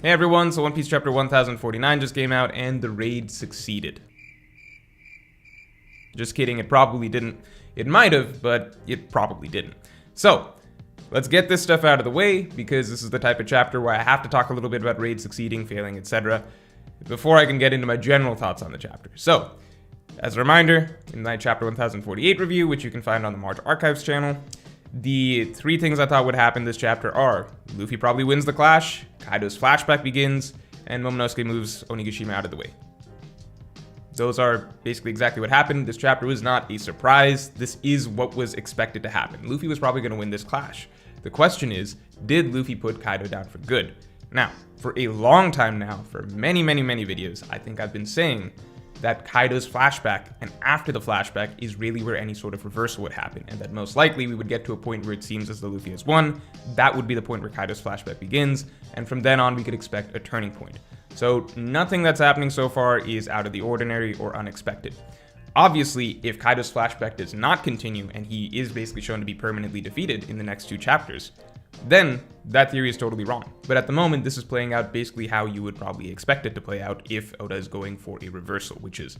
Hey everyone, so One Piece chapter 1049 just came out and the raid succeeded. Just kidding, it probably didn't. It might have, but it probably didn't. So, let's get this stuff out of the way, because this is the type of chapter where I have to talk a little bit about raid succeeding, failing, etc. before I can get into my general thoughts on the chapter. So, as a reminder, in my chapter 1048 review, which you can find on the March Archives channel, the three things I thought would happen this chapter are: Luffy probably wins the clash, Kaido's flashback begins, and Momonosuke moves Onigashima out of the way. Those are basically exactly what happened. This chapter was not a surprise. This is what was expected to happen. Luffy was probably going to win this clash. The question is, did Luffy put Kaido down for good? Now, for a long time now, for many videos, I think I've been saying that Kaido's flashback and after the flashback is really where any sort of reversal would happen, and that most likely we would get to a point where it seems as though Luffy has won. That would be the point where Kaido's flashback begins, and from then on we could expect a turning point. So nothing that's happening so far is out of the ordinary or unexpected. Obviously, if Kaido's flashback does not continue and he is basically shown to be permanently defeated in the next two chapters, then that theory is totally wrong. But at the moment, this is playing out basically how you would probably expect it to play out if Oda is going for a reversal, which is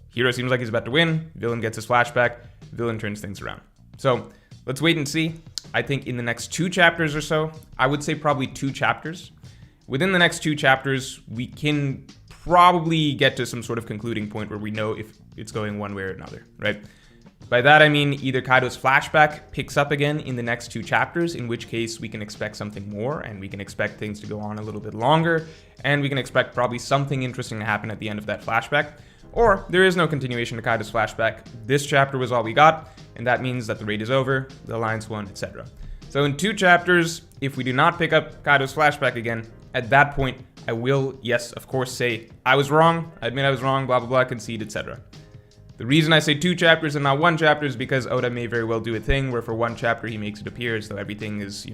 hero seems like he's about to win, villain gets his flashback, villain turns things around. So let's wait and see. I think in the next two chapters or so, I would say probably two chapters. Within the next two chapters, we can probably get to some sort of concluding point where we know if it's going one way or another, right? By that I mean either Kaido's flashback picks up again in the next two chapters, in which case we can expect something more, and we can expect things to go on a little bit longer, and we can expect probably something interesting to happen at the end of that flashback, or there is no continuation to Kaido's flashback. This chapter was all we got, and that means that the raid is over, the alliance won, etc. So in two chapters, if we do not pick up Kaido's flashback again, at that point I will, yes, of course, say I was wrong, I admit I was wrong, blah blah blah, concede, etc. The reason I say two chapters and not one chapter is because Oda may very well do a thing where for one chapter he makes it appear as though everything is,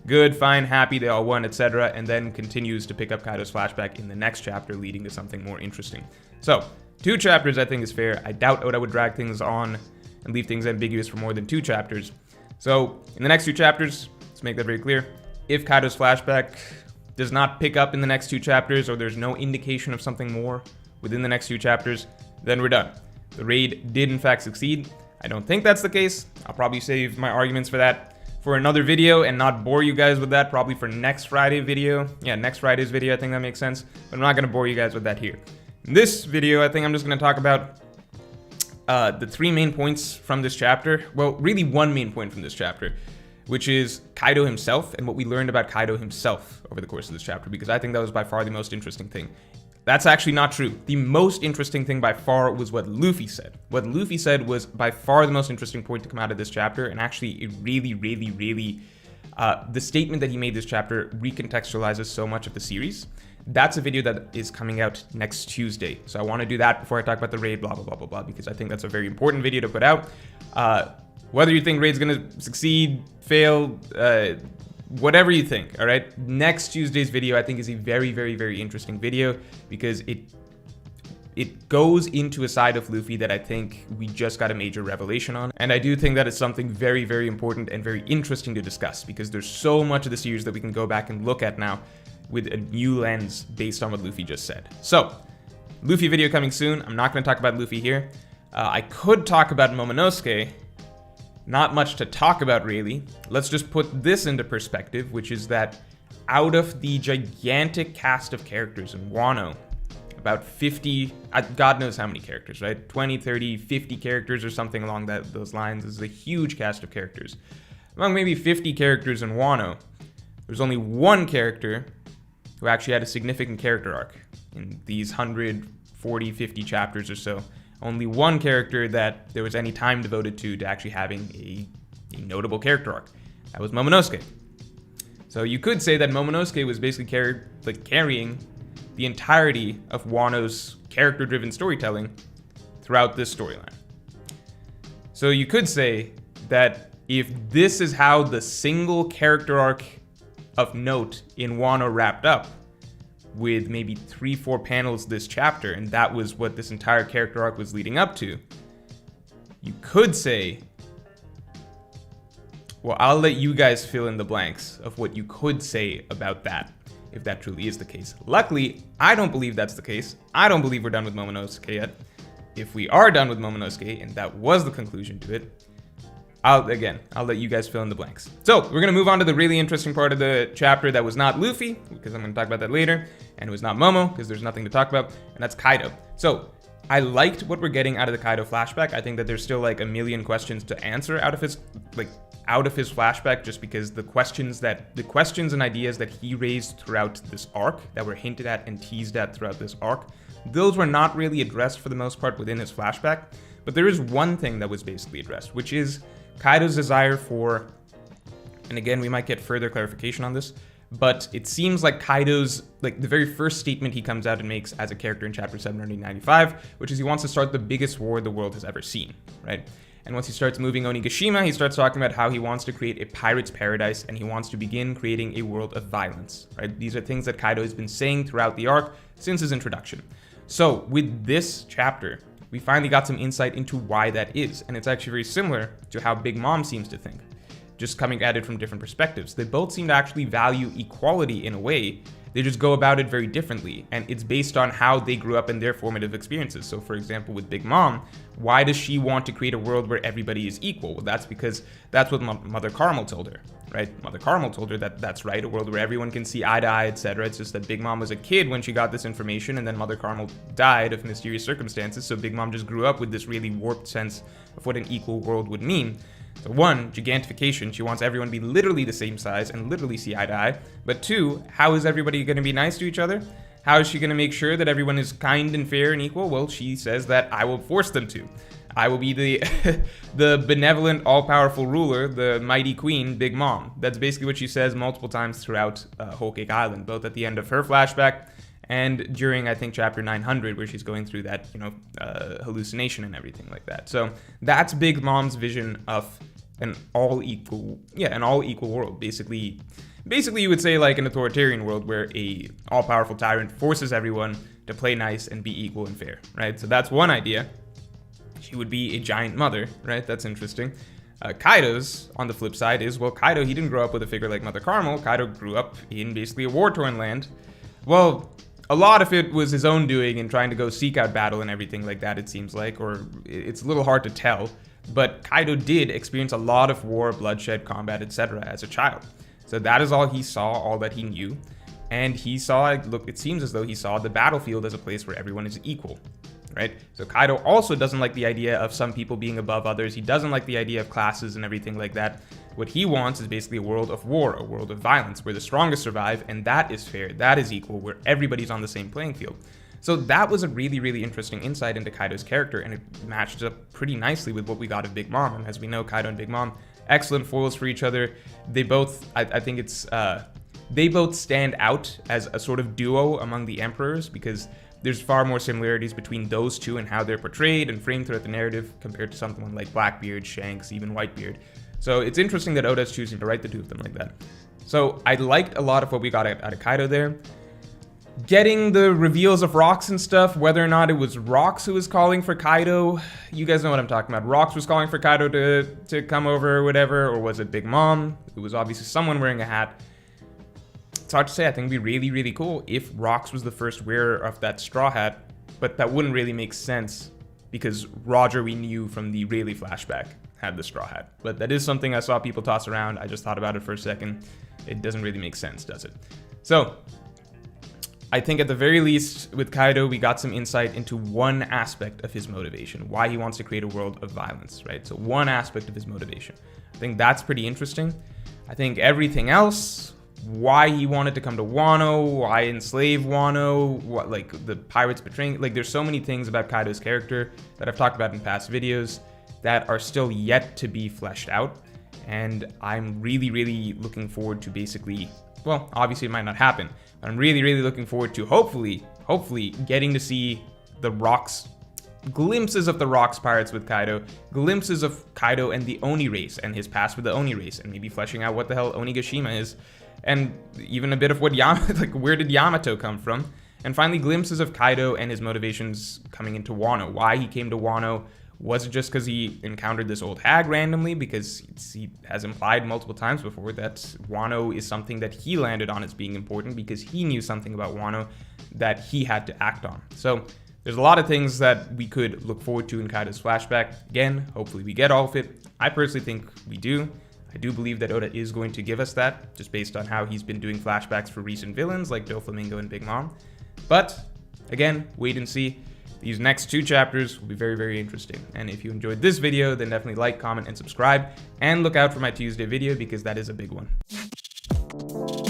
good, fine, happy, they all won, etc., and then continues to pick up Kaido's flashback in the next chapter, leading to something more interesting. So, two chapters I think is fair. I doubt Oda would drag things on and leave things ambiguous for more than two chapters. So, in the next two chapters, let's make that very clear, if Kaido's flashback does not pick up in the next two chapters, or there's no indication of something more within the next two chapters, then we're done. The raid did in fact succeed. I don't think that's the case. I'll probably save my arguments for that for another video and not bore you guys with that, probably for next Friday video. Yeah, next Friday's video, I think that makes sense. But I'm not going to bore you guys with that here. In this video, I think I'm just going to talk about the three main points from this chapter. Well, really one main point from this chapter, which is Kaido himself and what we learned about Kaido himself over the course of this chapter, because I think that was by far the most interesting thing. That's actually not true. The most interesting thing by far was what Luffy said. What Luffy said was by far the most interesting point to come out of this chapter, and actually it really, the statement that he made this chapter recontextualizes so much of the series. That's a video that is coming out next Tuesday. So I want to do that before I talk about the raid, blah, blah, blah, blah, blah, because I think that's a very important video to put out. Whether you think raid's going to succeed, fail, whatever you think, all right? Next Tuesday's video, I think, is a very interesting video because it goes into a side of Luffy that I think we just got a major revelation on. And I do think that it's something very important and very interesting to discuss because there's so much of the series that we can go back and look at now with a new lens based on what Luffy just said. So, Luffy video coming soon. I'm not going to talk about Luffy here. I could talk about Momonosuke. Not much to talk about, really. Let's just put this into perspective, which is that out of the gigantic cast of characters in Wano, about 50, God knows how many characters, right? 20, 30, 50 characters or something along those lines. This is a huge cast of characters. Among maybe 50 characters in Wano, there's only one character who actually had a significant character arc in these 140, 50 chapters or so. Only one character that there was any time devoted to actually having a notable character arc. That was Momonosuke. So you could say that Momonosuke was basically carrying the entirety of Wano's character-driven storytelling throughout this storyline. So you could say that if this is how the single character arc of note in Wano wrapped up, with maybe 3-4 panels this chapter, and that was what this entire character arc was leading up to, you could say, well, I'll let you guys fill in the blanks of what you could say about that. if that truly is the case. Luckily, I don't believe that's the case. I don't believe we're done with Momonosuke yet. If we are done with Momonosuke, and that was the conclusion to it, I'll let you guys fill in the blanks. So we're gonna move on to the really interesting part of the chapter that was not Luffy, because I'm gonna talk about that later, and it was not Momo, because there's nothing to talk about, and that's Kaido. So I liked what we're getting out of the Kaido flashback. I think that there's still like a million questions to answer out of his flashback, just because the questions and ideas that he raised throughout this arc, that were hinted at and teased at throughout this arc, those were not really addressed for the most part within his flashback. But there is one thing that was basically addressed, which is Kaido's desire for, and again, we might get further clarification on this, but it seems like Kaido's, like the very first statement he comes out and makes as a character in chapter 795, which is he wants to start the biggest war the world has ever seen, right? And once he starts moving Onigashima, he starts talking about how he wants to create a pirate's paradise and he wants to begin creating a world of violence, right? These are things that Kaido has been saying throughout the arc since his introduction. So with this chapter, we finally got some insight into why that is, and it's actually very similar to how Big Mom seems to think, just coming at it from different perspectives. They both seem to actually value equality in a way, they just go about it very differently, and it's based on how they grew up in their formative experiences. So for example, with Big Mom, why does she want to create a world where everybody is equal? Well, that's because that's what Mother Caramel told her, right? Mother Caramel told her that that's right, a world where everyone can see eye to eye, etc. It's just that Big Mom was a kid when she got this information, and then Mother Caramel died of mysterious circumstances, so Big Mom just grew up with this really warped sense of what an equal world would mean. So one, gigantification, she wants everyone to be literally the same size and literally see eye to eye. But two, how is everybody going to be nice to each other? How is she going to make sure that everyone is kind and fair and equal? Well, she says that I will force them to. I will be the the benevolent, all-powerful ruler, the mighty queen, Big Mom. That's basically what she says multiple times throughout Whole Cake Island, both at the end of her flashback and during, I think, chapter 900, where she's going through that, hallucination and everything like that. So that's Big Mom's vision of an all-equal world. Basically, you would say like an authoritarian world where a all-powerful tyrant forces everyone to play nice and be equal and fair, right? So that's one idea. She would be a giant mother, right? That's interesting. Kaido's, on the flip side, is, well, Kaido, he didn't grow up with a figure like Mother Caramel. Kaido grew up in basically a war-torn land. Well, a lot of it was his own doing and trying to go seek out battle and everything like that, it seems like, or it's a little hard to tell. But Kaido did experience a lot of war, bloodshed, combat, etc. as a child. So that is all he saw, all that he knew. And he saw, it seems as though he saw the battlefield as a place where everyone is equal, right? So Kaido also doesn't like the idea of some people being above others. He doesn't like the idea of classes and everything like that. What he wants is basically a world of war, a world of violence, where the strongest survive, and that is fair, that is equal, where everybody's on the same playing field. So that was a really, really interesting insight into Kaido's character, and it matched up pretty nicely with what we got of Big Mom. And as we know, Kaido and Big Mom, excellent foils for each other. They both, I think it's, they both stand out as a sort of duo among the emperors, because there's far more similarities between those two and how they're portrayed and framed throughout the narrative compared to someone like Blackbeard, Shanks, even Whitebeard. So it's interesting that Oda's choosing to write the two of them like that. So I liked a lot of what we got out of Kaido there. Getting the reveals of Rox and stuff, whether or not it was Rox who was calling for Kaido, you guys know what I'm talking about. Rox was calling for Kaido to come over or whatever, or was it Big Mom? It was obviously someone wearing a hat. It's hard to say. I think it'd be really, really cool if Rox was the first wearer of that straw hat, but that wouldn't really make sense because Roger, we knew from the Rayleigh flashback, had the straw hat. But that is something I saw people toss around. I just thought about it for a second. It doesn't really make sense, does it? So I think at the very least with Kaido, we got some insight into one aspect of his motivation, why he wants to create a world of violence, right? So one aspect of his motivation. I think that's pretty interesting. I think everything else, why he wanted to come to Wano, why enslave Wano, what, like the pirates betraying, like there's so many things about Kaido's character that I've talked about in past videos that are still yet to be fleshed out. And I'm really, really looking forward to basically, well, obviously it might not happen, but I'm really, really looking forward to hopefully getting to see the Rox, glimpses of the Rox pirates with Kaido, glimpses of Kaido and the Oni race and his past with the Oni race, and maybe fleshing out what the hell Onigashima is, and even a bit of what like where did Yamato come from, and finally glimpses of Kaido and his motivations coming into Wano, why he came to Wano, Was it just because he encountered this old hag randomly? Because he has implied multiple times before that Wano is something that he landed on as being important because he knew something about Wano that he had to act on. So there's a lot of things that we could look forward to in Kaido's flashback. Again, hopefully we get all of it. I personally think we do. I do believe that Oda is going to give us that, just based on how he's been doing flashbacks for recent villains like Doflamingo and Big Mom. But again, wait and see. These next 2 chapters will be very, very interesting. And if you enjoyed this video, then definitely like, comment, and subscribe. And look out for my Tuesday video because that is a big one.